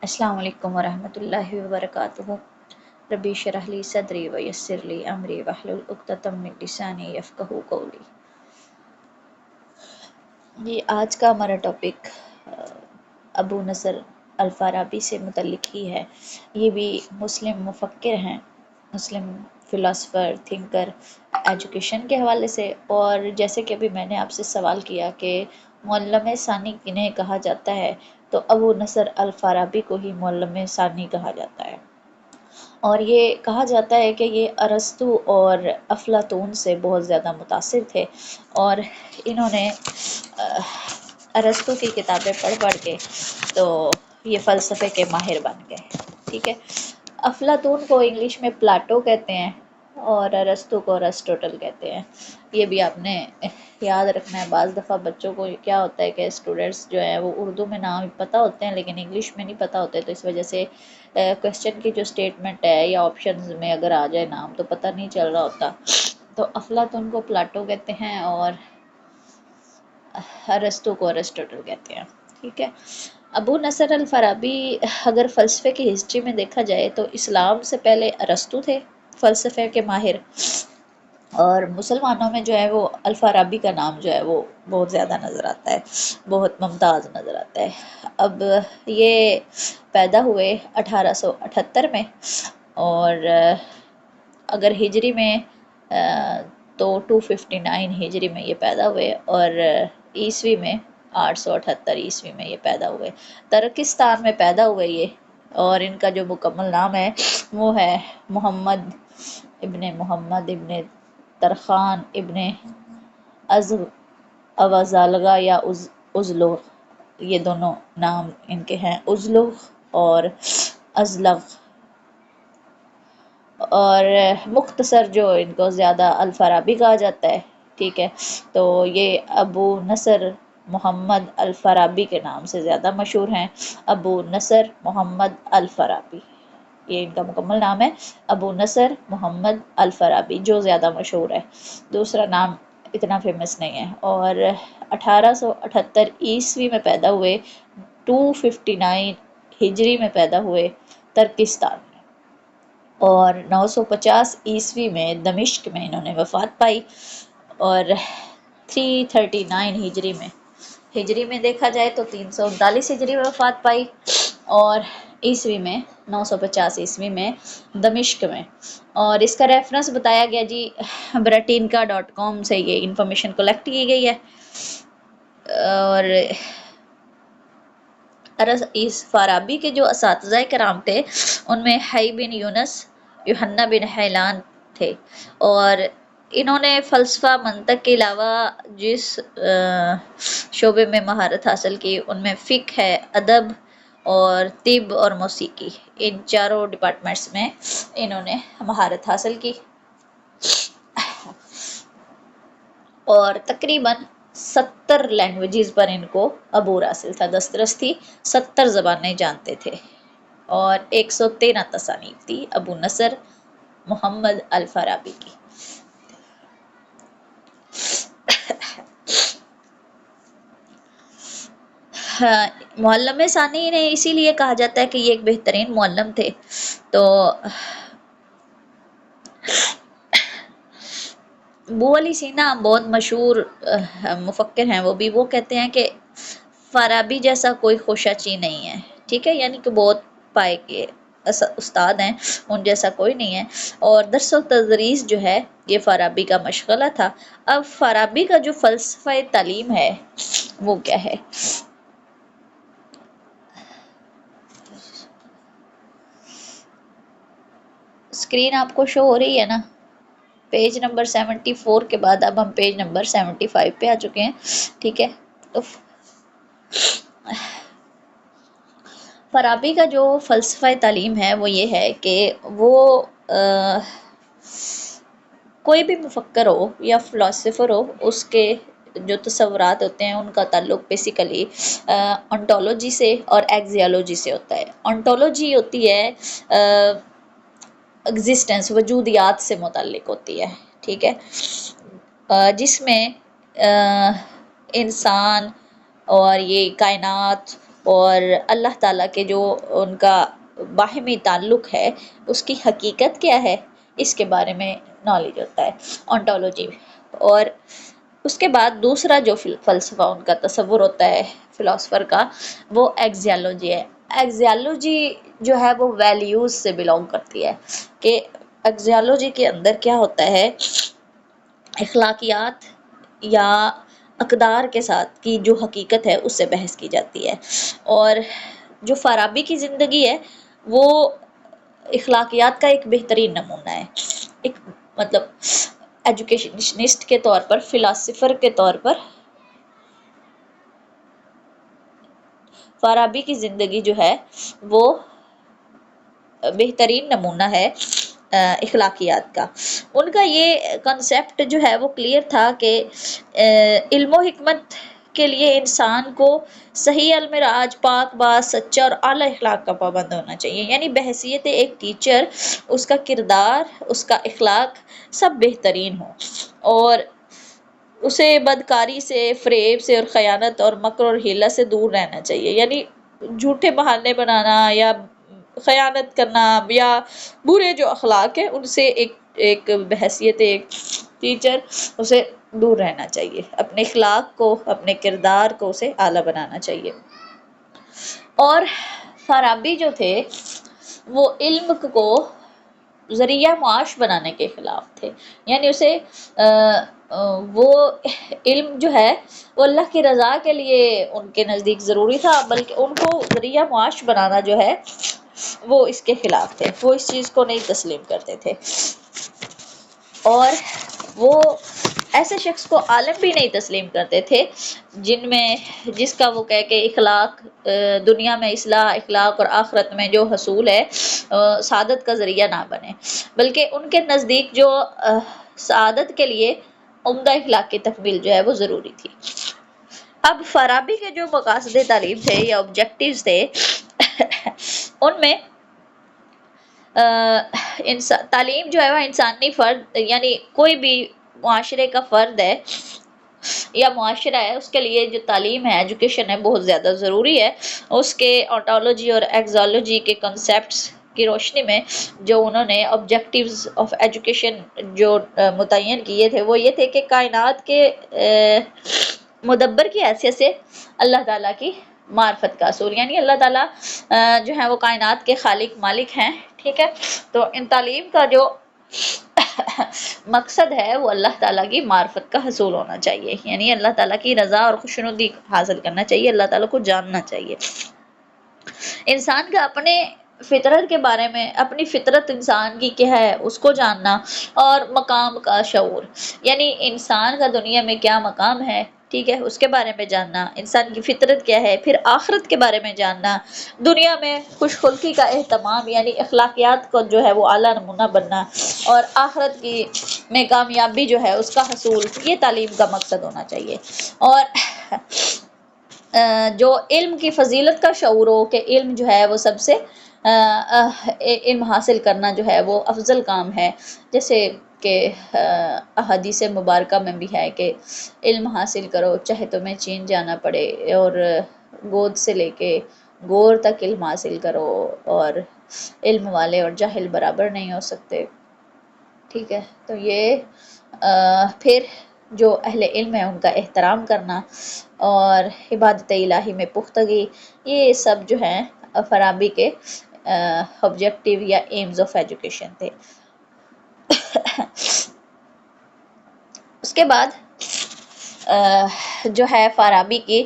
السلام علیکم ورحمۃ اللہ وبرکاتہ۔ ربی اشرح لی صدری ویسر لی امری واحلل عقدۃ من لسانی یفقہوا قولی۔ یہ آج کا ہمارا ٹاپک ابو نصر الفارابی سے متعلق ہی ہے۔ یہ بھی مسلم مفکر ہیں، مسلم فلاسفر، تھنکر، ایجوکیشن کے حوالے سے۔ اور جیسے کہ ابھی میں نے آپ سے سوال کیا کہ معلم ثانی کنہیں کہا جاتا ہے، تو ابو نصر الفارابی کو ہی معلم ثانی کہا جاتا ہے۔ اور یہ کہا جاتا ہے کہ یہ ارسطو اور افلاطون سے بہت زیادہ متاثر تھے، اور انہوں نے ارسطو کی کتابیں پڑھ پڑھ کے تو یہ فلسفے کے ماہر بن گئے، ٹھیک ہے۔ افلاطون کو انگلش میں پلاٹو کہتے ہیں اور ارسطو کو ارسٹوٹل کہتے ہیں۔ یہ بھی آپ نے یاد رکھنا ہے۔ بعض دفعہ بچوں کو کیا ہوتا ہے کہ اسٹوڈنٹس جو ہیں وہ اردو میں نام پتہ ہوتے ہیں لیکن انگلش میں نہیں پتہ ہوتے، تو اس وجہ سے کویسچن کی جو اسٹیٹمنٹ ہے یا آپشنز میں اگر آ جائے نام تو پتہ نہیں چل رہا ہوتا۔ تو افلاطون کو پلاٹو کہتے ہیں اور ارسطو کو ارسٹوٹل کہتے ہیں، ٹھیک ہے۔ ابو نصر الفارابی اگر فلسفے کی ہسٹری میں دیکھا جائے تو اسلام سے پہلے ارسطو تھے فلسفے کے ماہر، اور مسلمانوں میں جو ہے وہ الفارابی کا نام جو ہے وہ بہت زیادہ نظر آتا ہے، بہت ممتاز نظر آتا ہے۔ اب یہ پیدا ہوئے 1878 میں، اور اگر ہجری میں تو 259 ہجری میں یہ پیدا ہوئے، اور عیسوی میں 878 عیسوی میں یہ پیدا ہوئے۔ ترکستان میں پیدا ہوئے یہ، اور ان کا جو مکمل نام ہے وہ ہے محمد ابن ترخان ابن اوازالغا یا ازلغ، یہ دونوں نام ان کے ہیں، ازلغ اور ازلغ، اور مختصر جو ان کو زیادہ الفارابی کہا جاتا ہے، ٹھیک ہے۔ تو یہ ابو نصر محمد الفارابی کے نام سے زیادہ مشہور ہیں، ابو نصر محمد الفارابی، یہ ان کا مکمل نام ہے، ابو نصر محمد الفارابی، جو زیادہ مشہور ہے، دوسرا نام اتنا فیمس نہیں ہے۔ اور 1878 عیسوی میں پیدا ہوئے، 259 ہجری میں پیدا ہوئے ترکستان میں، اور 950 عیسوی میں دمشق میں انہوں نے وفات پائی، اور 339 ہجری میں دیکھا جائے تو 339 ہجری میں وفات پائی، اور عیسوی میں 950 عیسوی میں دمشق میں۔ اور اس کا ریفرنس بتایا گیا جی britannica.com سے یہ انفارمیشن کلیکٹ کی گئی ہے۔ اور اس فارابی کے جو اساتذہ کرام تھے ان میں حی بن یونس، یوحنا بن حیلان تھے، اور انہوں نے فلسفہ منطق کے علاوہ جس شعبے میں مہارت حاصل کی ان میں فقہ ہے، ادب اور طب اور موسیقی، ان چاروں ڈپارٹمنٹس میں انہوں نے مہارت حاصل کی، اور تقریباً 70 لینگویجز پر ان کو عبور حاصل تھا، دسترس تھی، 70 زبانیں جانتے تھے، اور 113 تصانیف تھی ابو نصر محمد الفارابی کی۔ معلم ثانی نے اسی لیے کہا جاتا ہے کہ یہ ایک بہترین معلم تھے۔ تو ابو علی سینا بہت مشہور مفکر ہیں، وہ کہتے ہیں کہ فارابی جیسا کوئی خوشاچی نہیں ہے، ٹھیک ہے، یعنی کہ بہت پائے کے استاد ہیں، ان جیسا کوئی نہیں ہے، اور درس و تدریس جو ہے یہ فارابی کا مشغلہ تھا۔ اب فارابی کا جو فلسفہ تعلیم ہے وہ کیا ہے؟ اسکرین آپ کو شو ہو رہی ہے نا؟ پیج نمبر 74 کے بعد اب ہم پیج نمبر 75 پہ آ چکے ہیں، ٹھیک ہے۔ تو فارابی کا جو فلسفہ تعلیم ہے وہ یہ ہے کہ وہ کوئی بھی مفکر ہو یا فلاسفر ہو، اس کے جو تصورات ہوتے ہیں ان کا تعلق بیسیکلی انٹولوجی سے اور ایگزیالوجی سے ہوتا ہے۔ انٹولوجی ہوتی ہے ایگزسٹنس، وجودیات سے متعلق ہوتی ہے، ٹھیک ہے، جس میں انسان اور یہ کائنات اور اللہ تعالیٰ کے جو ان کا باہمی تعلق ہے اس کی حقیقت کیا ہے، اس کے بارے میں نالج ہوتا ہے، آنٹولوجی۔ اور اس کے بعد دوسرا جو فلسفہ ان کا تصور ہوتا ہے فلاسفر کا، وہ ایگزیالوجی ہے۔ ایگزیالوجی جو ہے وہ ویلیوز سے بلونگ کرتی ہے، کہ ایگزیالوجی کے اندر کیا ہوتا ہے، اخلاقیات یا اقدار کے ساتھ کی جو حقیقت ہے اس سے بحث کی جاتی ہے۔ اور جو فارابی کی زندگی ہے وہ اخلاقیات کا ایک بہترین نمونہ ہے، ایک مطلب ایجوکیشنسٹ کے طور پر، فلاسفر کے طور پر فارابی کی زندگی جو ہے وہ بہترین نمونہ ہے اخلاقیات کا۔ ان کا یہ کنسیپٹ جو ہے وہ کلیئر تھا کہ علم و حکمت کے لیے انسان کو صحیح علم راج، پاک باز، سچا اور اعلیٰ اخلاق کا پابند ہونا چاہیے، یعنی بحیثیت ایک ٹیچر اس کا کردار، اس کا اخلاق سب بہترین ہو، اور اسے بدکاری سے، فریب سے اور خیانت اور مکر اور حیلہ سے دور رہنا چاہیے، یعنی جھوٹے بہانے بنانا یا خیانت کرنا یا برے جو اخلاق ہیں ان سے ایک بحیثیت ایک ٹیچر اسے دور رہنا چاہیے، اپنے اخلاق کو، اپنے کردار کو اسے اعلیٰ بنانا چاہیے۔ اور فارابی جو تھے وہ علم کو ذریعہ معاش بنانے کے خلاف تھے، یعنی اسے وہ علم جو ہے وہ اللہ کی رضا کے لیے ان کے نزدیک ضروری تھا، بلکہ ان کو ذریعہ معاش بنانا جو ہے وہ اس کے خلاف تھے، وہ اس چیز کو نہیں تسلیم کرتے تھے۔ اور وہ ایسے شخص کو عالم بھی نہیں تسلیم کرتے تھے جس کا وہ کہہ کہ اخلاق دنیا میں اصلاح، اخلاق اور آخرت میں جو حصول ہے سعادت کا ذریعہ نہ بنے، بلکہ ان کے نزدیک جو سعادت کے لیے عمدہ اخلاق کی تکمیل جو ہے وہ ضروری تھی۔ اب فارابی کے جو مقاصد تعلیم تھے یا آبجیکٹیوز تھے ان میں تعلیم جو ہے وہ انسانی فرد، یعنی کوئی بھی معاشرے کا فرد ہے یا معاشرہ ہے، اس کے لیے جو تعلیم ہے، ایجوکیشن ہے، بہت زیادہ ضروری ہے۔ اس کے آنٹولوجی اور ایگزالوجی کے کنسیپٹس کی روشنی میں جو انہوں نے آبجیکٹیوز آف ایجوکیشن جو متعین کیے تھے وہ یہ تھے کہ کائنات کے مدبر کی حیثیت سے اللہ تعالیٰ کی معرفت کا حصول، یعنی اللہ تعالیٰ جو ہے وہ کائنات کے خالق مالک ہیں، ٹھیک ہے۔ تو ان تعلیم کا جو مقصد ہے وہ اللہ تعالیٰ کی معرفت کا حصول ہونا چاہیے، یعنی اللہ تعالیٰ کی رضا اور خوشنودی حاصل کرنا چاہیے، اللہ تعالیٰ کو جاننا چاہیے۔ انسان کا اپنے فطرت کے بارے میں، اپنی فطرت انسان کی کیا ہے اس کو جاننا، اور مقام کا شعور، یعنی انسان کا دنیا میں کیا مقام ہے، ٹھیک ہے، اس کے بارے میں جاننا، انسان کی فطرت کیا ہے، پھر آخرت کے بارے میں جاننا، دنیا میں خوش خلقی کا اہتمام، یعنی اخلاقیات کو جو ہے وہ اعلیٰ نمونہ بننا، اور آخرت کی میں کامیابی جو ہے اس کا حصول، یہ تعلیم کا مقصد ہونا چاہیے۔ اور جو علم کی فضیلت کا شعور ہو کہ علم جو ہے وہ سب سے علم حاصل کرنا جو ہے وہ افضل کام ہے، جیسے کہ احادیث مبارکہ میں بھی ہے کہ علم حاصل کرو چاہے تمہیں چین جانا پڑے، اور گود سے لے کے گور تک علم حاصل کرو، اور علم والے اور جاہل برابر نہیں ہو سکتے، ٹھیک ہے۔ تو یہ پھر جو اہل علم ہے ان کا احترام کرنا اور عبادت الہی میں پختگی، یہ سب جو ہیں فارابی کے آبجیکٹیو یا ایمز آف ایجوکیشن تھے۔ اس کے بعد جو ہے فارابی کی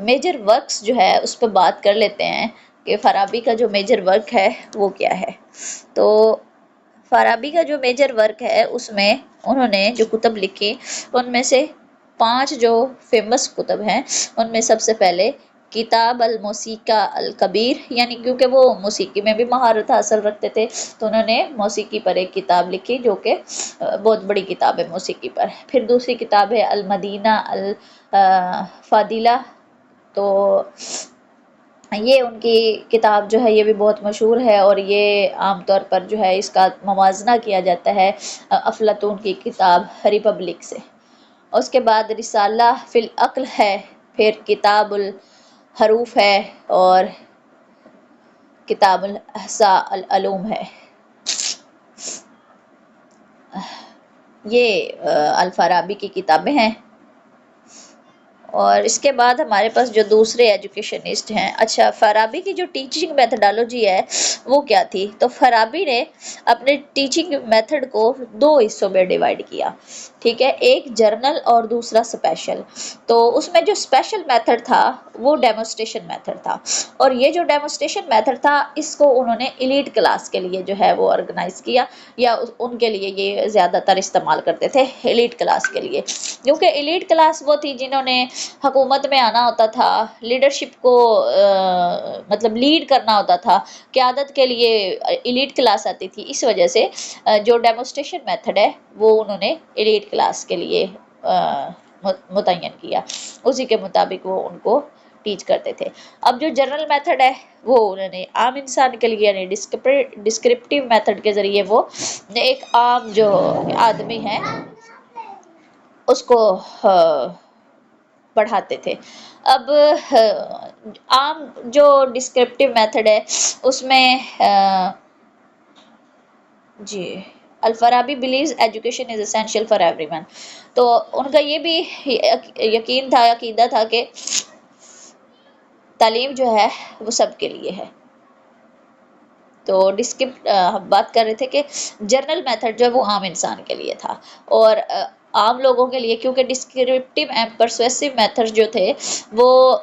میجر ورکس جو ہے اس پہ بات کر لیتے ہیں کہ فارابی کا جو میجر ورک ہے وہ کیا ہے۔ تو فارابی کا جو میجر ورک ہے اس میں انہوں نے جو کتب لکھی ان میں سے 5 جو فیمس کتب ہیں، ان میں سب سے پہلے کتاب الموسیقی الکبیر، یعنی کیونکہ وہ موسیقی میں بھی مہارت حاصل رکھتے تھے تو انہوں نے موسیقی پر ایک کتاب لکھی جو کہ بہت بڑی کتاب ہے موسیقی پر۔ پھر دوسری کتاب ہے المدینہ الفاضلہ، تو یہ ان کی کتاب جو ہے یہ بھی بہت مشہور ہے، اور یہ عام طور پر جو ہے اس کا موازنہ کیا جاتا ہے افلاطون کی کتاب ریپبلک سے۔ اس کے بعد رسالہ فی العقل ہے، پھر کتاب حروف ہے اور کتاب الاحصاء العلوم ہے. یہ الفارابی کی کتابیں ہیں. اور اس کے بعد ہمارے پاس جو دوسرے ایجوکیشنسٹ ہیں. اچھا، فارابی کی جو ٹیچنگ میتھڈالوجی ہے وہ کیا تھی؟ تو فارابی نے اپنے ٹیچنگ میتھڈ کو دو حصوں میں ڈیوائیڈ کیا، ٹھیک ہے، ایک جرنل اور دوسرا اسپیشل. تو اس میں جو اسپیشل میتھڈ تھا وہ ڈیمونسٹریشن میتھڈ تھا، اور یہ جو ڈیمونسٹریشن میتھڈ تھا اس کو انہوں نے ایلیٹ کلاس کے لیے جو ہے وہ آرگنائز کیا، یا ان کے لیے یہ زیادہ تر استعمال کرتے تھے، ایلیٹ کلاس کے لیے. کیونکہ ایلیٹ کلاس وہ تھی جنہوں نے حکومت میں آنا ہوتا تھا، لیڈرشپ کو مطلب لیڈ کرنا ہوتا تھا، قیادت کے لیے ایلیٹ کلاس آتی تھی. اس وجہ سے جو ڈیمونسٹریشن میتھڈ ہے وہ انہوں نے ایلیٹ کلاس کے لیے متعین کیا، اسی کے مطابق وہ ان کو ٹیچ کرتے تھے. اب جو جنرل میتھڈ ہے وہ انہوں نے عام انسان کے لیے، یعنی ڈسکرپٹیو میتھڈ کے ذریعے وہ ایک عام جو آدمی ہے اس کو پڑھاتے تھے. اب عام جو ڈسکرپٹیو میتھڈ ہے اس میں جی Al Farabi believes education is essential for everyone. تو ان کا یہ بھی یقین تھا، عقیدہ تھا کہ تعلیم جو ہے وہ سب کے لیے ہے. تو ہم بات کر رہے تھے کہ جرنل میتھڈ جو ہے وہ عام انسان کے لیے تھا، اور عام لوگوں کے لیے، کیونکہ ڈسکرپٹیو اینڈ پرسویسو میتھڈ جو تھے وہ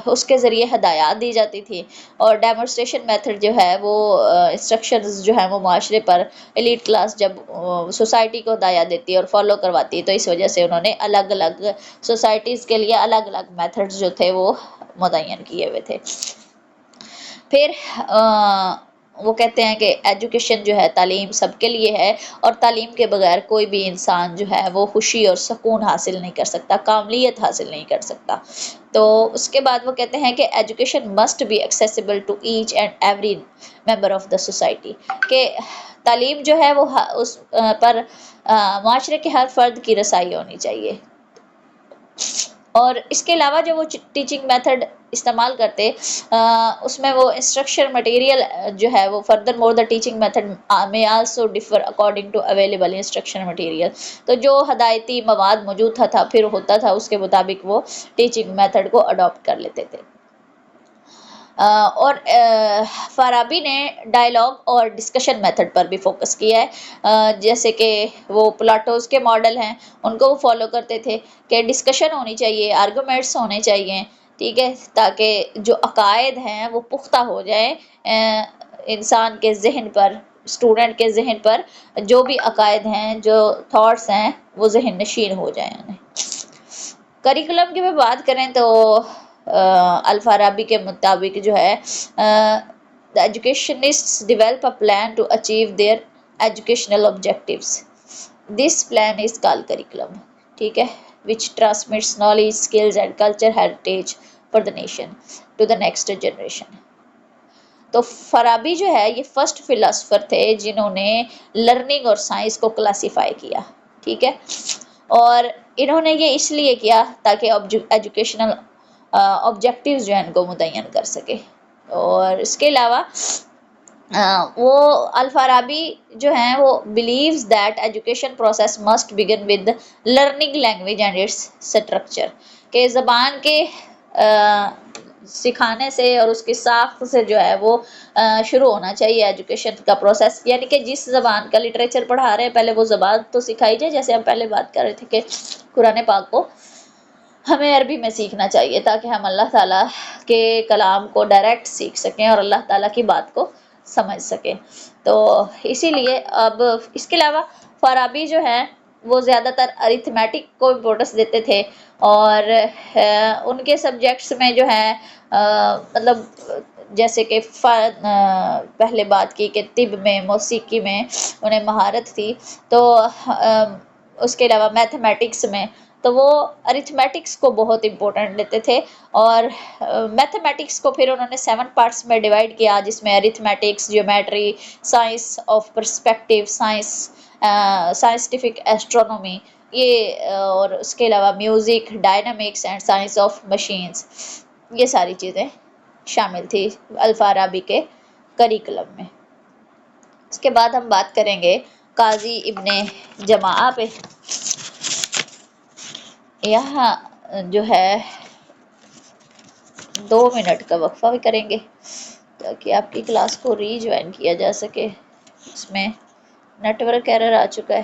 اس کے ذریعے ہدایات دی جاتی تھی، اور ڈیمونسٹریشن میتھڈ جو ہے وہ انسٹرکشنز جو ہیں وہ معاشرے پر ایلیٹ کلاس جب سوسائٹی کو ہدایات دیتی ہے اور فالو کرواتی ہے، تو اس وجہ سے انہوں نے الگ الگ سوسائٹیز کے لیے الگ الگ میتھڈز جو تھے وہ متعین کیے ہوئے تھے. پھر وہ کہتے ہیں کہ ایجوکیشن جو ہے، تعلیم سب کے لیے ہے، اور تعلیم کے بغیر کوئی بھی انسان جو ہے وہ خوشی اور سکون حاصل نہیں کر سکتا، کاملیت حاصل نہیں کر سکتا. تو اس کے بعد وہ کہتے ہیں کہ education must be accessible to each and every member of the society, کہ تعلیم جو ہے وہ اس پر معاشرے کے ہر فرد کی رسائی ہونی چاہیے. اور اس کے علاوہ جو وہ ٹیچنگ میتھڈ استعمال کرتے اس میں وہ انسٹرکشن مٹیریل جو ہے وہ furthermore the teaching method میں also differ according to available instruction material. تو جو ہدایتی مواد موجود تھا پھر ہوتا تھا اس کے مطابق وہ ٹیچنگ میتھڈ کو اڈاپٹ کر لیتے تھے. اور فارابی نے ڈائلاگ اور ڈسکشن میتھڈ پر بھی فوکس کیا ہے، جیسے کہ وہ پلاٹوز کے ماڈل ہیں ان کو وہ فالو کرتے تھے کہ ڈسکشن ہونی چاہیے، آرگومنٹس ہونے چاہیے، ٹھیک ہے، تاکہ جو عقائد ہیں وہ پختہ ہو جائیں انسان کے ذہن پر، اسٹوڈنٹ کے ذہن پر جو بھی عقائد ہیں، جو تھاٹس ہیں وہ ذہن نشین ہو جائیں انہیں. کریکولم کی بھی بات کریں تو الفارابی کے مطابق جو ہے the educationists develop a plan to achieve their educational objectives. This plan is called curriculum, ٹھیک ہے, which transmits knowledge, skills and culture heritage for the nation to the next generation. تو فارابی جو ہے یہ فرسٹ فلاسفر تھے جنہوں نے learning اور سائنس کو کلاسیفائی کیا, ٹھیک ہے, اور انہوں نے یہ اس لیے کیا تاکہ ایجوکیشنل آبجیکٹیوز جو ہیں ان کو متعین کر سکے. اور اس کے علاوہ وہ الفارابی جو ہیں وہ believes that education process must begin with learning language and its structure, کہ زبان کے سکھانے سے اور اس کی ساخت سے جو ہے وہ شروع ہونا چاہیے ایجوکیشن کا پروسیس. یعنی کہ جس زبان کا لٹریچر پڑھا رہے ہیں پہلے وہ زبان تو سکھائی جائے, جیسے ہم پہلے بات کر رہے تھے کہ قرآن پاک کو ہمیں عربی میں سیکھنا چاہیے تاکہ ہم اللہ تعالیٰ کے کلام کو ڈائریکٹ سیکھ سکیں اور اللہ تعالیٰ کی بات کو سمجھ سکیں. تو اسی لیے اب اس کے علاوہ فارابی جو ہے وہ زیادہ تر ارتھمیٹک کو امپورٹنس دیتے تھے, اور ان کے سبجیکٹس میں جو ہے مطلب جیسے کہ پہلے بات کی کہ طب میں, موسیقی میں انہیں مہارت تھی, تو اس کے علاوہ میتھمیٹکس میں تو وہ ارتھمیٹکس کو بہت امپورٹنٹ لیتے تھے. اور میتھمیٹکس کو پھر انہوں نے 7 پارٹس میں ڈیوائڈ کیا, جس میں arithmetics, geometry, science of perspective science, scientific astronomy, یہ اور اس کے علاوہ music, dynamics and science of machines. یہ ساری چیزیں شامل تھی الفارابی کے کریکلم میں۔ اس کے بعد ہم بات کریں گے قاضی ابن جماعہ پہ۔ یہاں جو ہے 2 منٹ کا وقفہ بھی کریں گے تاکہ آپ کی کلاس کو ری جوائن کیا جا سکے۔ اس میں نیٹ ورک ایرر آ چکا ہے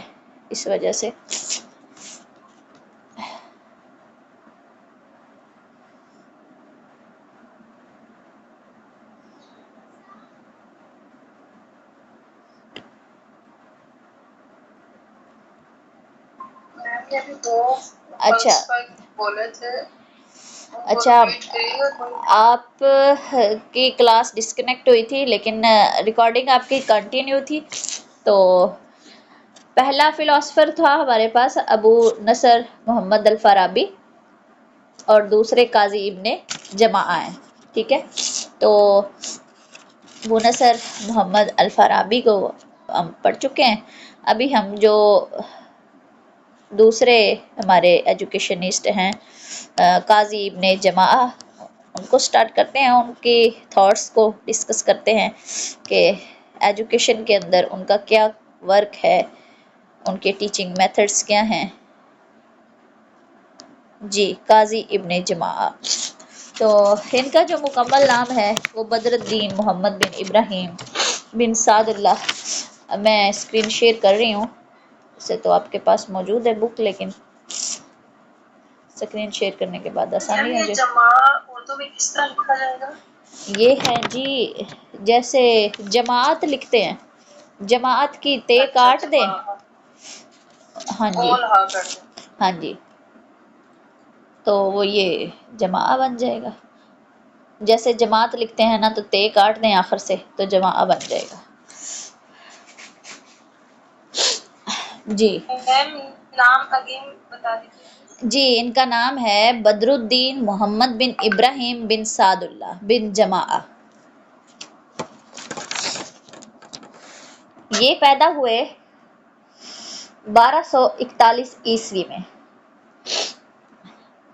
اس وجہ سے۔ اچھا اچھا آپ کی کلاس ڈسکنیکٹ ہوئی تھی لیکن ریکارڈنگ آپ کی کنٹینیو تھی۔ تو پہلا فلاسفر تھا ہمارے پاس ابو نصر محمد الفارابی اور دوسرے قاضی ابن جماعہ ہیں، ٹھیک ہے۔ تو ابو نصر محمد الفارابی کو ہم پڑھ چکے ہیں۔ ابھی ہم جو دوسرے ہمارے ایجوکیشنسٹ ہیں قاضی ابن جماعہ، ان کو سٹارٹ کرتے ہیں، ان کی تھاٹس کو ڈسکس کرتے ہیں کہ ایجوکیشن کے اندر ان کا کیا ورک ہے، ان کے ٹیچنگ میتھڈس کیا ہیں۔ جی، قاضی ابن جماعہ، تو ان کا جو مکمل نام ہے وہ بدر الدین محمد بن ابراہیم بن سعد اللہ۔ میں اسکرین شیئر کر رہی ہوں، اسے تو آپ کے پاس موجود ہے بک، لیکن اسکرین شیئر کرنے کے بعد آسانی ہو جائے۔ اردو میں کس طرح لکھا جائے گا؟ یہ ہے جی، جیسے جماعت لکھتے ہیں، جماعت کی تے کاٹ دیں، ہاں جی ہاں جی، تو وہ یہ جماعہ بن جائے گا۔ جیسے جماعت لکھتے ہیں نا تو تے کاٹ دیں آخر سے تو جماعہ بن جائے گا۔ جی نام اگین بتا دیجیے۔ جی، ان کا نام ہے بدر الدین محمد بن ابراہیم بن سعد اللہ بن جماعہ۔ یہ پیدا ہوئے 1241 عیسوی میں،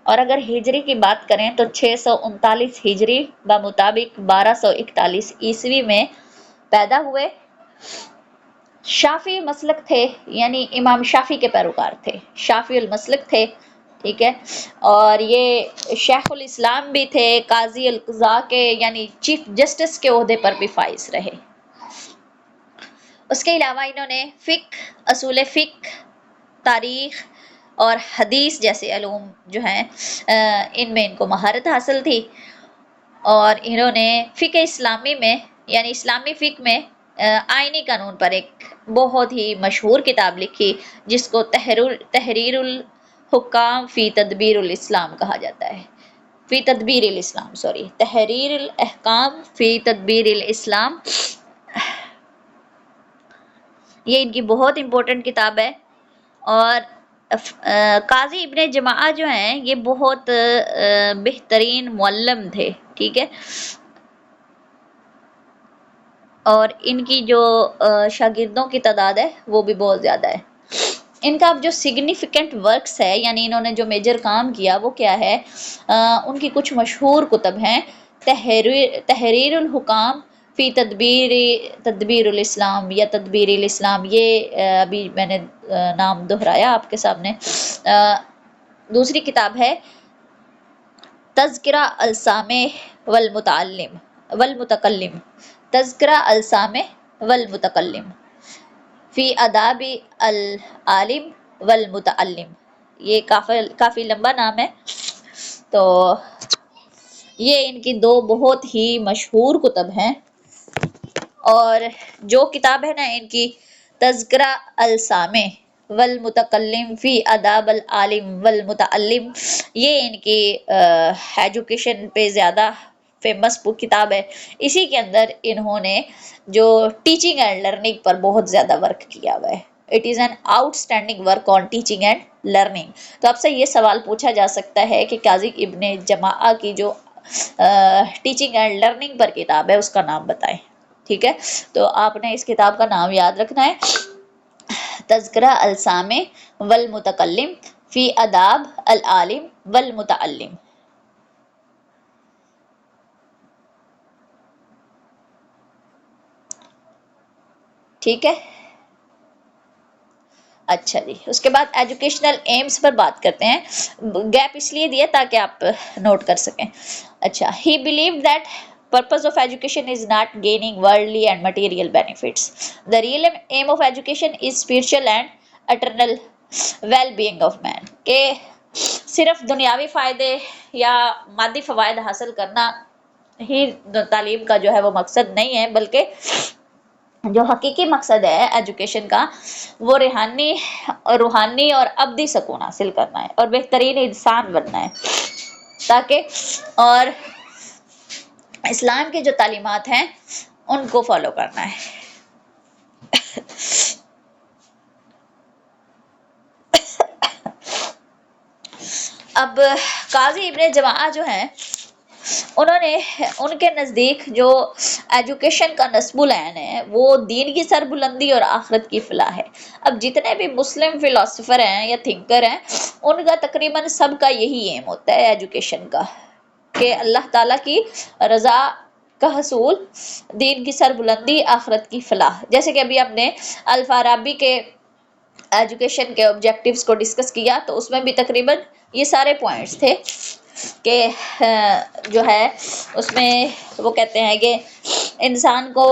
اور اگر ہجری کی بات کریں تو 639 ہجری بمطابق 1241 عیسوی میں پیدا ہوئے۔ شافعی مسلک تھے، یعنی امام شافعی کے پیروکار تھے، شافعی المسلک تھے، ٹھیک ہے۔ اور یہ شیخ الاسلام بھی تھے، قاضی القضاء کے یعنی چیف جسٹس کے عہدے پر بھی فائز رہے۔ اس کے علاوہ انہوں نے فقہ، اصول فقہ، تاریخ اور حدیث جیسے علوم جو ہیں ان میں ان کو مہارت حاصل تھی، اور انہوں نے فقہ اسلامی میں یعنی اسلامی فقہ میں آئینی قانون پر ایک بہت ہی مشہور کتاب لکھی جس کو تحریر الحکام فی تدبیر الاسلام کہا جاتا ہے، فی تدبیر الاسلام، سوری، تحریر الاحکام فی تدبیر الاسلام۔ یہ ان کی بہت امپورٹنٹ کتاب ہے۔ اور قاضی ابن جماعہ جو ہیں یہ بہت بہترین معلم تھے، ٹھیک ہے، اور ان کی جو شاگردوں کی تعداد ہے وہ بھی بہت زیادہ ہے۔ ان کا جو سگنیفیکنٹ ورکس ہے، یعنی انہوں نے جو میجر کام کیا وہ کیا ہے، ان کی کچھ مشہور کتب ہیں۔ تحریر الحکام فی تدبیر الاسلام یا تدبیر الاسلام، یہ ابھی میں نے نام دہرایا آپ کے سامنے۔ دوسری کتاب ہے تذکرہ السامع والمتکلم، تذکرہ السامع والمتکلم فی آداب العالم والمتعلم۔ یہ کافی لمبا نام ہے، تو یہ ان کی 2 بہت ہی مشہور کتب ہیں۔ اور جو کتاب ہے نا ان کی تذکرہ السامع والمتکلم فی آداب العالم والمتعلم، یہ ان کی ایجوکیشن پہ زیادہ فیمس بک کتاب ہے۔ اسی کے اندر انہوں نے جو ٹیچنگ اینڈ لرننگ پر بہت زیادہ ورک کیا ہوا ہے۔ It is an out standing work on teaching and learning. تو آپ سے یہ سوال پوچھا جا سکتا ہے کہ قاضی ابن جماعہ کی جو ٹیچنگ اینڈ لرننگ پر کتاب ہے اس کا نام بتائیں، ٹھیک ہے۔ تو آپ نے اس کتاب کا نام یاد رکھنا ہے، تذکرہ السامع والمتکلم فی آداب العالم والمتعلم۔ ٹھیک ہے. اچھا جی، اس کے بعد ایجوکیشنل ایمس پر بات کرتے ہیں. گیپ اس لیے دیا تاکہ آپ نوٹ کر سکیں. اچھا، he believed that purpose of education is not gaining worldly and material benefits. The real aim of education is spiritual and eternal well-being of man. کہ صرف دنیاوی فائدے یا مادی فوائد حاصل کرنا ہی تعلیم کا جو ہے وہ مقصد نہیں ہے، بلکہ جو حقیقی مقصد ہے ایجوکیشن کا وہ روحانی اور ابدی سکون حاصل کرنا ہے اور بہترین انسان بننا ہے، تاکہ اور اسلام کی جو تعلیمات ہیں ان کو فالو کرنا ہے. اب قاضی ابن جماعہ جو ہیں انہوں نے ان کے نزدیک جو ایجوکیشن کا نصب العین ہے وہ دین کی سربلندی اور آخرت کی فلاح ہے. اب جتنے بھی مسلم فلاسفر ہیں یا تھنکر ہیں ان کا تقریباً سب کا یہی ایم ہوتا ہے ایجوکیشن کا، کہ اللہ تعالیٰ کی رضا کا حصول، دین کی سربلندی، آخرت کی فلاح. جیسے کہ ابھی ہم نے الفارابی کے ایجوکیشن کے آبجیکٹیوز کو ڈسکس کیا تو اس میں بھی تقریباً یہ سارے پوائنٹس تھے کہ جو ہے اس میں وہ کہتے ہیں کہ انسان کو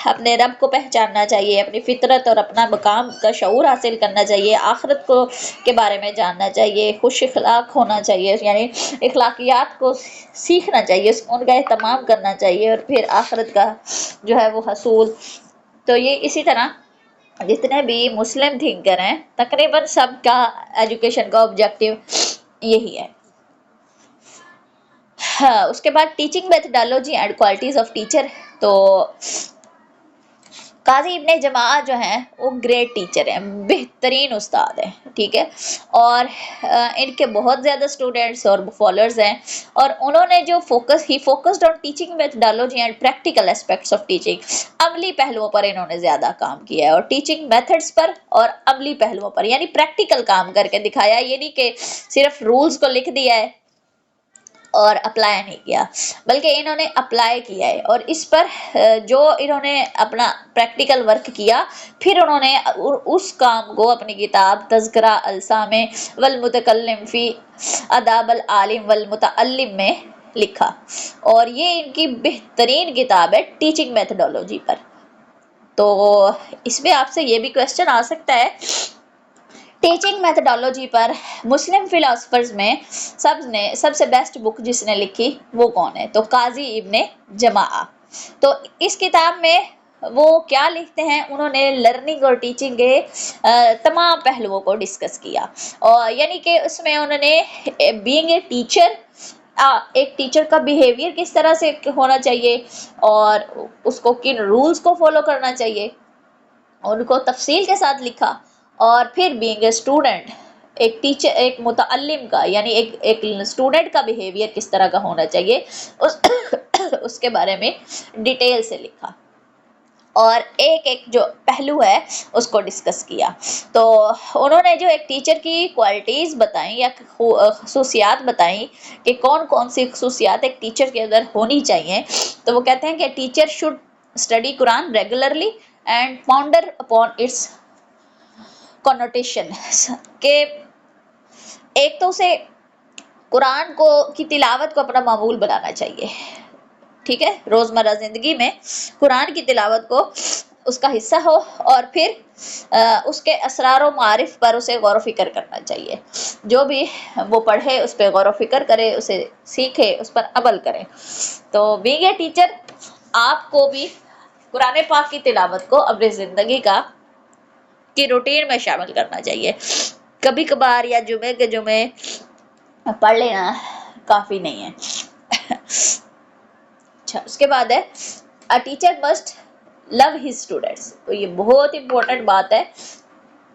اپنے رب کو پہچاننا چاہیے، اپنی فطرت اور اپنا مقام کا شعور حاصل کرنا چاہیے، آخرت کو کے بارے میں جاننا چاہیے، خوش اخلاق ہونا چاہیے، یعنی اخلاقیات کو سیکھنا چاہیے، ان کا اہتمام کرنا چاہیے، اور پھر آخرت کا جو ہے وہ حصول. تو یہ اسی طرح جتنے بھی مسلم تھنکر ہیں تقریباً سب کا ایجوکیشن کا آبجیکٹیو یہی ہے. ہاں، اس کے بعد teaching methodology and qualities of teacher. تو قاضی ابن جماعہ جو ہیں وہ گریٹ ٹیچر ہیں، بہترین استاد ہیں، ٹھیک ہے، اور ان کے بہت زیادہ اسٹوڈنٹس اور فالوورز ہیں، اور انہوں نے جو focused on teaching methodology and practical aspects of teaching. عملی پہلوؤں پر انہوں نے زیادہ کام کیا ہے، اور ٹیچنگ میتھڈس پر اور عملی پہلوؤں پر، یعنی پریکٹیکل کام کر کے دکھایا. یہ نہیں کہ صرف رولز کو لکھ دیا ہے اور اپلائی نہیں کیا، بلکہ انہوں نے اپلائی کیا ہے، اور اس پر جو انہوں نے اپنا پریکٹیکل ورک کیا پھر انہوں نے اس کام کو اپنی کتاب تذکرہ السامع والمتکلم فی آداب العالم والمتعلم میں لکھا، اور یہ ان کی بہترین کتاب ہے ٹیچنگ میتھڈالوجی پر. تو اس میں آپ سے یہ بھی کویسچن آ سکتا ہے، ٹیچنگ میتھڈالوجی پر مسلم فلاسفرز میں سب سے بیسٹ بک جس نے لکھی وہ کون ہے؟ تو قاضی ابن جماعہ. تو اس کتاب میں وہ کیا لکھتے ہیں؟ انہوں نے لرننگ اور ٹیچنگ کے تمام پہلوؤں کو ڈسکس کیا، اور یعنی کہ اس میں انہوں نے بینگ اے ٹیچر، ایک ٹیچر کا بیہیویئر کس طرح سے ہونا چاہیے اور اس کو کن رولز کو فالو کرنا چاہیے ان کو تفصیل کے ساتھ لکھا. اور پھر بینگ اے اسٹوڈنٹ، ایک ٹیچر، ایک متعلم کا، یعنی ایک اسٹوڈنٹ کا بیہیویئر کس طرح کا ہونا چاہیے اس کے بارے میں ڈیٹیل سے لکھا، اور ایک جو پہلو ہے اس کو ڈسکس کیا. تو انہوں نے جو ایک ٹیچر کی کوالٹیز بتائیں یا خصوصیات بتائیں کہ کون کون سی خصوصیات ایک ٹیچر کے اندر ہونی چاہیے، تو وہ کہتے ہیں کہ teacher should study Quran regularly and ponder upon its connotation. کہ ایک تو اسے قرآن کی تلاوت کو اپنا معمول بنانا چاہیے، ٹھیک ہے، روزمرہ زندگی میں قرآن کی تلاوت کو اس کا حصہ ہو، اور پھر اس کے اسرار و معارف پر اسے غور و فکر کرنا چاہیے. جو بھی وہ پڑھے اس پہ غور و فکر کرے، اسے سیکھے، اس پر عمل کرے. تو بینگ اے ٹیچر آپ کو بھی قرآن پاک کی تلاوت کو اپنی زندگی کی روٹین میں شامل کرنا چاہیے. کبھی کبھار یا جمعے کے جمعے پڑھ لینا کافی نہیں ہے. اچھا، اس کے بعد ہے a teacher must love his students. تو یہ بہت امپورٹنٹ بات ہے.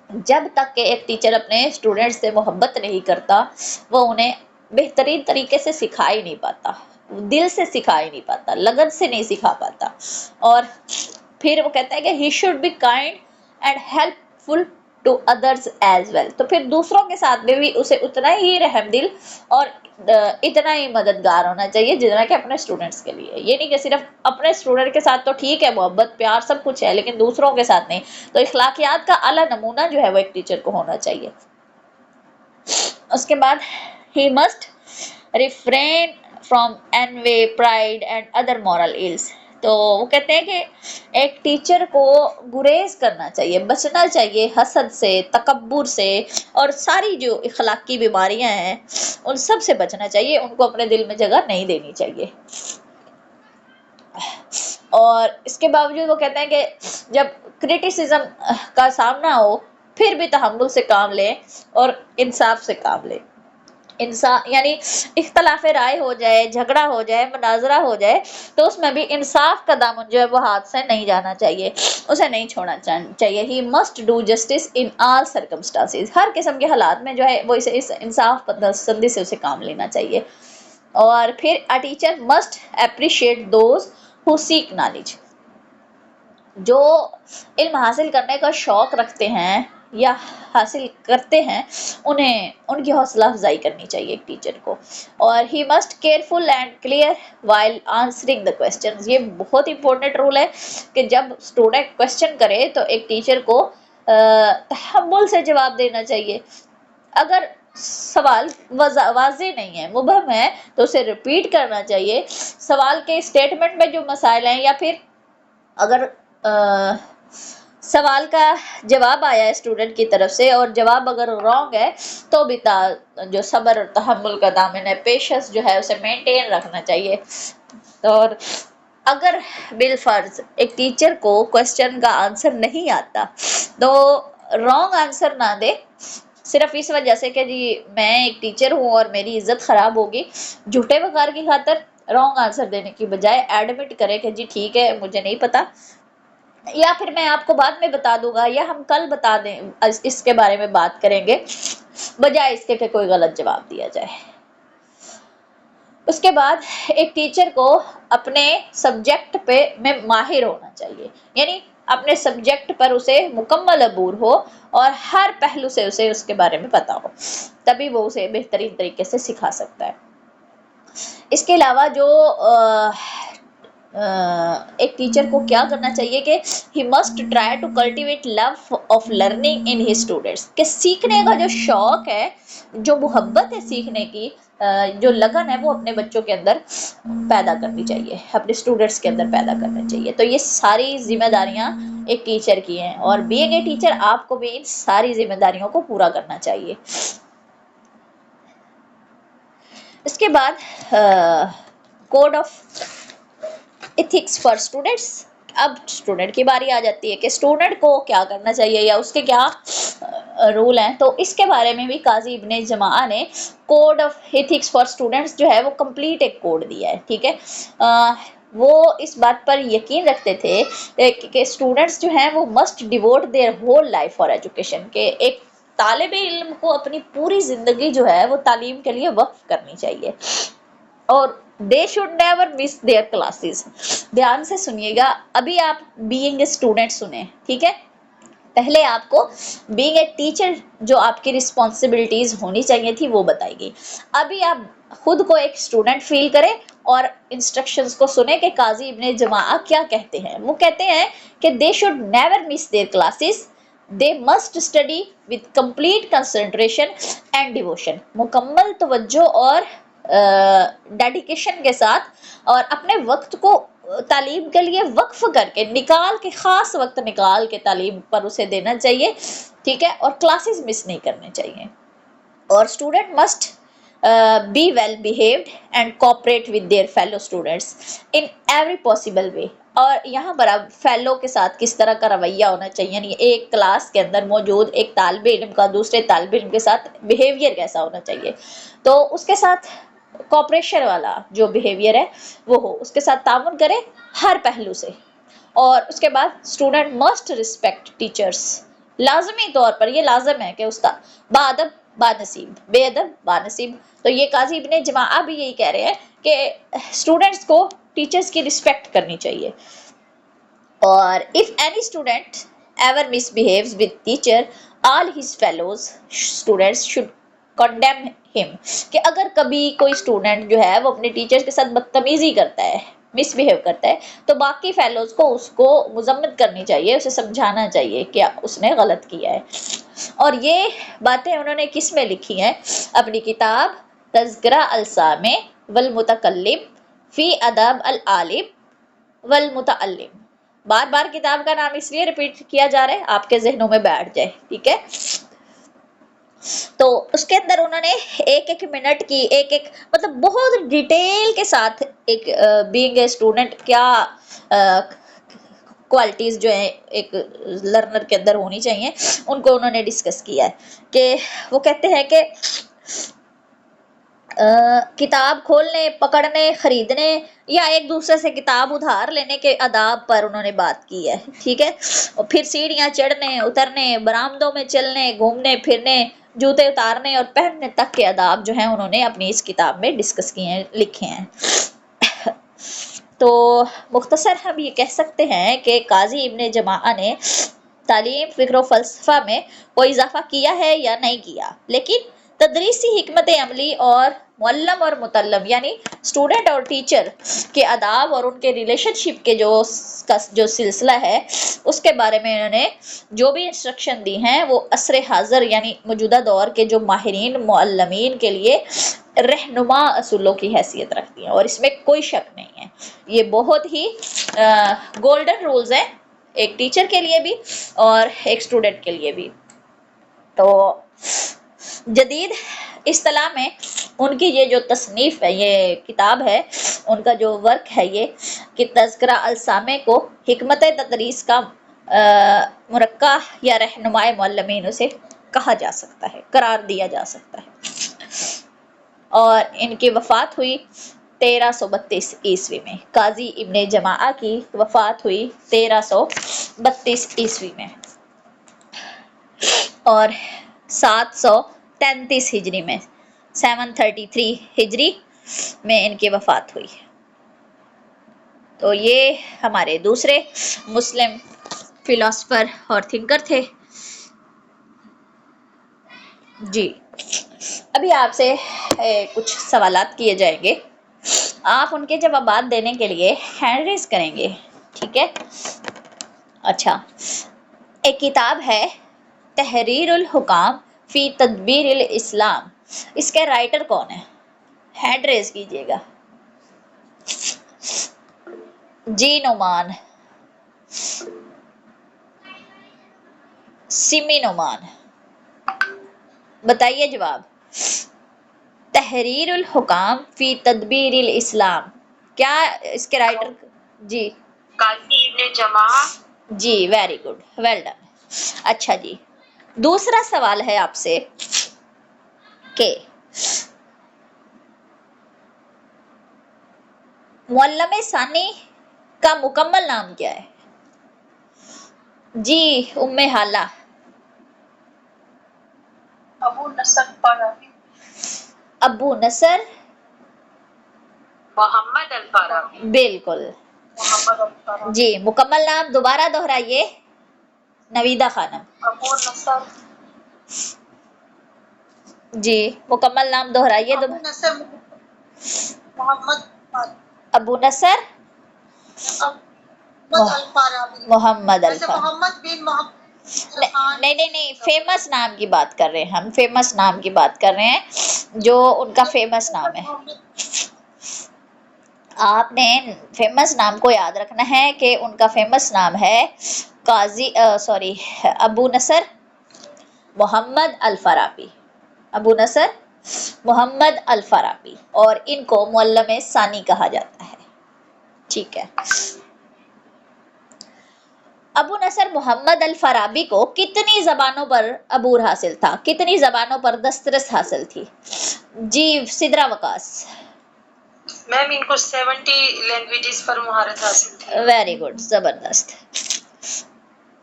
جب تک کہ ایک ٹیچر اپنے اسٹوڈنٹ سے محبت نہیں کرتا وہ انہیں بہترین طریقے سے سکھا ہی نہیں پاتا، دل سے سکھا ہی نہیں پاتا، لگن سے نہیں سکھا پاتا. اور پھر وہ کہتا ہے کہ he should be kind and helpful to others as well. تو پھر دوسروں کے ساتھ میں بھی اسے اتنا ہی رحم دل اور اتنا ہی مددگار ہونا چاہیے جتنا کہ اپنے اسٹوڈنٹس کے لیے. یہ نہیں کہ صرف اپنے اسٹوڈنٹ کے ساتھ تو ٹھیک ہے محبت پیار سب کچھ ہے لیکن دوسروں کے ساتھ نہیں. تو اخلاقیات کا اعلیٰ نمونہ جو ہے وہ ایک ٹیچر کو ہونا چاہیے. اس کے بعد he must refrain from envy, pride and other moral ills. تو وہ کہتے ہیں کہ ایک ٹیچر کو گریز کرنا چاہیے، بچنا چاہیے حسد سے، تکبر سے اور ساری جو اخلاقی بیماریاں ہیں ان سب سے بچنا چاہیے، ان کو اپنے دل میں جگہ نہیں دینی چاہیے. اور اس کے باوجود وہ کہتے ہیں کہ جب کرٹیسزم کا سامنا ہو پھر بھی تحمل سے کام لیں اور انصاف سے کام لیں. انصاف یعنی اختلاف رائے ہو جائے، جھگڑا ہو جائے، مناظرہ ہو جائے تو اس میں بھی انصاف کا دامن جو ہے وہ ہاتھ سے نہیں جانا چاہیے، اسے نہیں چھوڑنا چاہیے. He must do justice in all circumstances. ہر قسم کے حالات میں جو ہے وہ اسے اس انصاف پسندی سے اسے کام لینا چاہیے. اور پھر a teacher must appreciate those who seek knowledge. جو علم حاصل کرنے کا شوق رکھتے ہیں یا حاصل کرتے ہیں انہیں ان کی حوصلہ افزائی کرنی چاہیے ایک ٹیچر کو. اور he must careful and clear while answering the questions. یہ بہت امپورٹنٹ رول ہے کہ جب اسٹوڈنٹ کوشچن کرے تو ایک ٹیچر کو تحمل سے جواب دینا چاہیے. اگر سوال واضح نہیں ہے، مبہم ہے تو اسے ریپیٹ کرنا چاہیے. سوال کے اسٹیٹمنٹ میں جو مسائل ہیں یا پھر اگر سوال کا جواب آیا ہے اسٹوڈنٹ کی طرف سے اور جواب اگر رانگ ہے تو بھی جو صبر اور تحمل کا دامن ہے، پیشنس جو ہے اسے مینٹین رکھنا چاہیے. اور اگر بالفرض ایک ٹیچر کو کوشچن کا آنسر نہیں آتا تو رانگ آنسر نہ دے صرف اس وجہ سے کہ جی میں ایک ٹیچر ہوں اور میری عزت خراب ہوگی. جھوٹے وقار کی خاطر رانگ آنسر دینے کی بجائے ایڈمٹ کرے کہ جی ٹھیک ہے مجھے نہیں پتا، یا پھر میں آپ کو بعد میں بتا دوں گا، یا ہم کل بتا دیں اس کے بارے میں بات کریں گے، بجائے اس کے کہ کوئی غلط جواب دیا جائے. اس کے بعد ایک ٹیچر کو اپنے سبجیکٹ میں ماہر ہونا چاہیے، یعنی اپنے سبجیکٹ پر اسے مکمل عبور ہو اور ہر پہلو سے اسے اس کے بارے میں پتا ہو، تبھی وہ اسے بہترین طریقے سے سکھا سکتا ہے. اس کے علاوہ جو ایک ٹیچر کو کیا کرنا چاہیے کہ he must try to cultivate love of learning in his students. کہ سیکھنے کا جو شوق ہے، جو محبت ہے سیکھنے کی، جو لگن ہے وہ اپنے بچوں کے اندر پیدا کرنی چاہیے، اپنے اسٹوڈنٹس کے اندر پیدا کرنا چاہیے. تو یہ ساری ذمہ داریاں ایک ٹیچر کی ہیں اور بینگ اے ٹیچر آپ کو بھی ان ساری ذمہ داریوں کو پورا کرنا چاہیے. اس کے بعد code of ethics for students. اب اسٹوڈنٹ کی باری آ جاتی ہے کہ اسٹوڈنٹ کو کیا کرنا چاہیے یا اس کے کیا رول ہیں. تو اس کے بارے میں بھی قاضی ابن جماعہ نے code of ethics for students جو ہے وہ کمپلیٹ ایک کوڈ دیا ہے. ٹھیک ہے، وہ اس بات پر یقین رکھتے تھے کہ اسٹوڈنٹس جو ہیں وہ must devote their whole life for education. کہ ایک طالب علم کو اپنی پوری زندگی جو ہے وہ تعلیم کے لیے وقف کرنی چاہیے. اور they should never miss their classes. دھیان سے سنیے گا، ابھی آپ being a student سنیں، ٹھیک ہے، پہلے آپ کو being a teacher جو آپ کی رسپانسبلٹیز ہونی چاہیے تھی وہ بتائے گی. ابھی آپ خود کو ایک اسٹوڈنٹ فیل کریں اور انسٹرکشنز کو سنیں کہ قاضی ابن جماعہ کیا کہتے ہیں. وہ کہتے ہیں کہ they should never miss their classes. They must study with complete concentration and devotion. مکمل توجہ اور ڈیڈیکیشن کے ساتھ اور اپنے وقت کو تعلیم کے لیے وقف کر کے نکال کے، خاص وقت نکال کے تعلیم پر اسے دینا چاہیے. ٹھیک ہے، اور کلاسز مس نہیں کرنے چاہیے. اور student must be well behaved and cooperate with their fellow students in every possible way. اور یہاں پر اب فیلو کے ساتھ کس طرح کا رویہ ہونا چاہیے، یعنی ایک کلاس کے اندر موجود ایک طالب علم کا دوسرے طالب علم کے ساتھ بیہیویئر کیسا ہونا چاہیے. تو اس کے ساتھ کوپریشن والا جو بیہیویئر ہے وہ ہو، اس کے ساتھ تعاون کرے ہر پہلو سے. اور اس کے بعد اسٹوڈنٹ مسٹ رسپیکٹ ٹیچرس. لازمی طور پر یہ لازم ہے کہ استاد باادب بانصیب، بے ادب بانصیب. تو یہ قاضی ابن جماعہ بھی یہی کہہ رہے ہیں کہ اسٹوڈنٹس کو ٹیچرس کی رسپیکٹ کرنی چاہیے. اور if any student ever misbehaves with teacher all his fellows students should condemn him, کہ اگر کبھی کوئی اسٹوڈنٹ جو ہے وہ اپنے ٹیچر کے ساتھ بدتمیزی کرتا ہے، مس بہیو کرتا ہے، تو باقی فیلوز کو اس کو مذمت کرنی چاہیے، اسے سمجھانا چاہیے کہ اس نے غلط کیا ہے. اور یہ باتیں انہوں نے کس میں لکھی ہیں؟ اپنی کتاب تذکرہ السامع والمتکلم فی ادب العالم والمتعلم. بار بار کتاب کا نام اس لیے ریپیٹ کیا جا رہا ہے آپ کے ذہنوں میں بیٹھ جائے، ٹھیک ہے. تو اس کے اندر انہوں نے ایک ایک منٹ کی ایک مطلب بہت ڈیٹیل کے ساتھ ایک بینگ اے اسٹوڈنٹ کیا کوالٹیز جو ہیں ایک لرنر کے اندر ہونی چاہیے، ان کو انہوں نے ڈسکس کیا ہے. کہ وہ کہتے ہیں کہ کتاب کھولنے، پکڑنے، خریدنے یا ایک دوسرے سے کتاب ادھار لینے کے آداب پر انہوں نے بات کی ہے، ٹھیک ہے. اور پھر سیڑھیاں چڑھنے اترنے، برآمدوں میں چلنے، گھومنے پھرنے، جوتے اتارنے اور پہننے تک کے آداب جو ہیں انہوں نے اپنی اس کتاب میں ڈسکس کیے ہیں، لکھے ہیں. تو مختصر ہم یہ کہہ سکتے ہیں کہ قاضی ابن جماعہ نے تعلیم، فکر و فلسفہ میں کوئی اضافہ کیا ہے یا نہیں کیا، لیکن تدریسی حکمت عملی اور معلم اور متعلم یعنی اسٹوڈنٹ اور ٹیچر کے آداب اور ان کے ریلیشن شپ کے جو سلسلہ ہے اس کے بارے میں انہوں نے جو بھی انسٹرکشن دی ہیں وہ عصر حاضر یعنی موجودہ دور کے جو ماہرین معلمین کے لیے رہنما اصولوں کی حیثیت رکھتی ہیں، اور اس میں کوئی شک نہیں ہے. یہ بہت ہی گولڈن رولز ہیں ایک ٹیچر کے لیے بھی اور ایک اسٹوڈنٹ کے لیے بھی. تو جدید اصطلاح میں ان کی یہ جو تصنیف ہے، یہ کتاب ہے، ان کا جو ورک ہے یہ کہ تذکرہ السامع کو حکمت تدریس کا مرقع یا رہنمائے معلمین اسے کہا جا سکتا ہے، قرار دیا جا سکتا ہے. اور ان کی وفات ہوئی 1332 عیسوی میں. قاضی ابن جماعہ کی وفات ہوئی 1332 عیسوی میں اور 733 ہجری میں 733 ہجری میں ان کی وفات ہوئی. تو یہ ہمارے دوسرے مسلم فلاسفر اور تھنکر تھے. جی ابھی آپ سے کچھ سوالات کیے جائیں گے، آپ ان کے جوابات دینے کے لیے ہینڈ ریز کریں گے، ٹھیک ہے. اچھا، ایک کتاب ہے تحریر الحکام فی تدبیر الاسلام، اس کے رائٹر کون ہے؟ ہینڈ ریز کیجئے گا. جی نعمان، سمی نعمان، بتائیے جواب. تحریر الحکام فی تدبیر الاسلام، کیا اس کے رائٹر؟ جی قاضی ابن جماعہ. جی ویری گڈ، ویل ڈن. اچھا جی، دوسرا سوال ہے آپ سے کہ معلم ثانی کا مکمل نام کیا ہے؟ جی ام حالہ. ابو نصر فارابی. ابو نصر محمد الفارابی. بالکل. محمد الفارابی. جی مکمل نام دوبارہ دہرائیے نویدہ خانم. ابو نصر. جی مکمل نام دہرائیے. ابو نصر محمد. ابو نصر محمد محمد بن محمد. نہیں فیمس نام کی بات کر رہے ہیں ہم، فیمس نام کی بات کر رہے ہیں جو ان کا فیمس نام ہے. آپ نے فیمس نام کو یاد رکھنا ہے کہ ان کا فیمس نام ہے ابو نصر محمد الفارابی. ابو نصر محمد الفارابی، اور ان کو معلم ثانی کہا جاتا ہے، ٹھیک ہے. ابو نصر محمد الفارابی کو کتنی زبانوں پر عبور حاصل تھا، کتنی زبانوں پر دسترس حاصل تھی؟ جی سدرا وقاص. میم ان کو 70 لینگویجز پر مہارت حاصل تھی. ویری گڈ، زبردست،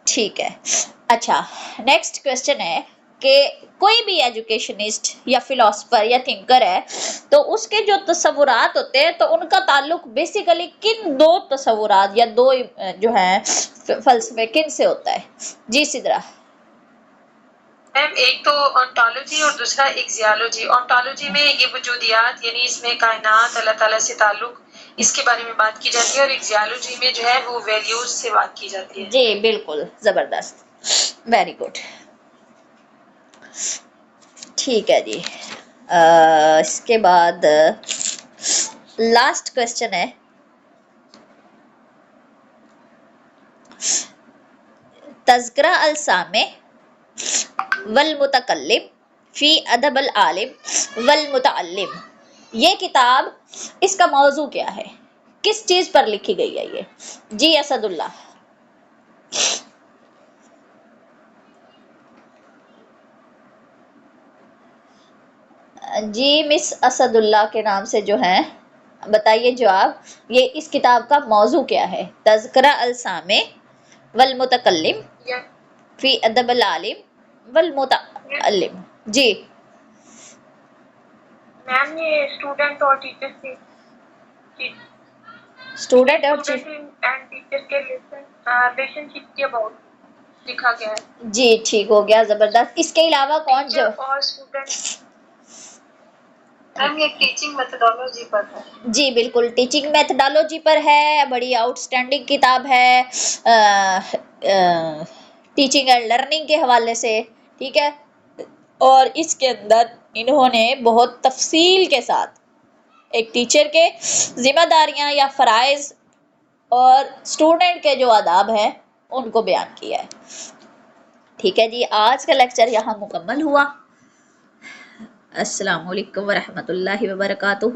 ٹھیک ہے. اچھا نیکسٹ کوشچن ہے کہ کوئی بھی ایجوکیشنسٹ یا فلاسفر یا تھنکر ہے تو اس کے جو تصورات ہوتے ہیں تو ان کا تعلق بیسیکلی کن دو تصورات یا دو جو ہیں فلسفے کن سے ہوتا ہے؟ جی سدرا. میم ایک تو آنٹالوجی اور دوسرا ایکزیالوجی. آنٹالوجی میں یہ وجودیات یعنی اس میں کائنات، اللہ تعالیٰ سے تعلق، اس کے بارے میں بات کی جاتی ہے، اور ایکزیالوجی میں جو ہے وہ ویلیوز سے بات کی جاتی ہے. جی بالکل زبردست، ویری گڈ. ٹھیک ہے جی. اس کے بعد لاسٹ کوشچن ہے، تذکرہ السامع والمتکلم فی ادب العالم والمتعلم. یہ کتاب، اس کا موضوع کیا ہے، کس چیز پر لکھی گئی ہے یہ؟ جی اسد اللہ. جی مس اسد اللہ کے نام سے جو ہیں، بتائیے جواب. یہ اس کتاب کا موضوع کیا ہے؟ تذکرہ السامع والمتکلم یا فی ادب العالم والمتعلم. جی میم یہ اسٹوڈنٹ اور ٹیچر سے اسٹوڈنٹ اور اسٹوڈنٹ اینڈ ٹیچر کے ریلیشن شپ کے اباؤٹ لکھا گیا ہے. جی ٹھیک ہو گیا، زبردست. اس کے علاوہ کون جو ٹیچر اور اسٹوڈنٹ. میم یہ ٹیچنگ میتھڈالوجی پر ہے. جی بالکل ٹیچنگ میتھڈالوجی پر ہے، بڑی آؤٹ اسٹینڈنگ کتاب ہے ٹیچنگ اینڈ لرننگ کے حوالے سے، ٹھیک ہے. اور اس کے اندر انہوں نے بہت تفصیل کے ساتھ ایک ٹیچر کے ذمہ داریاں یا فرائض اور اسٹوڈنٹ کے جو آداب ہیں ان کو بیان کیا ہے. ٹھیک ہے جی، آج کا لیکچر یہاں مکمل ہوا. السلام علیکم ورحمۃ اللہ وبرکاتہ.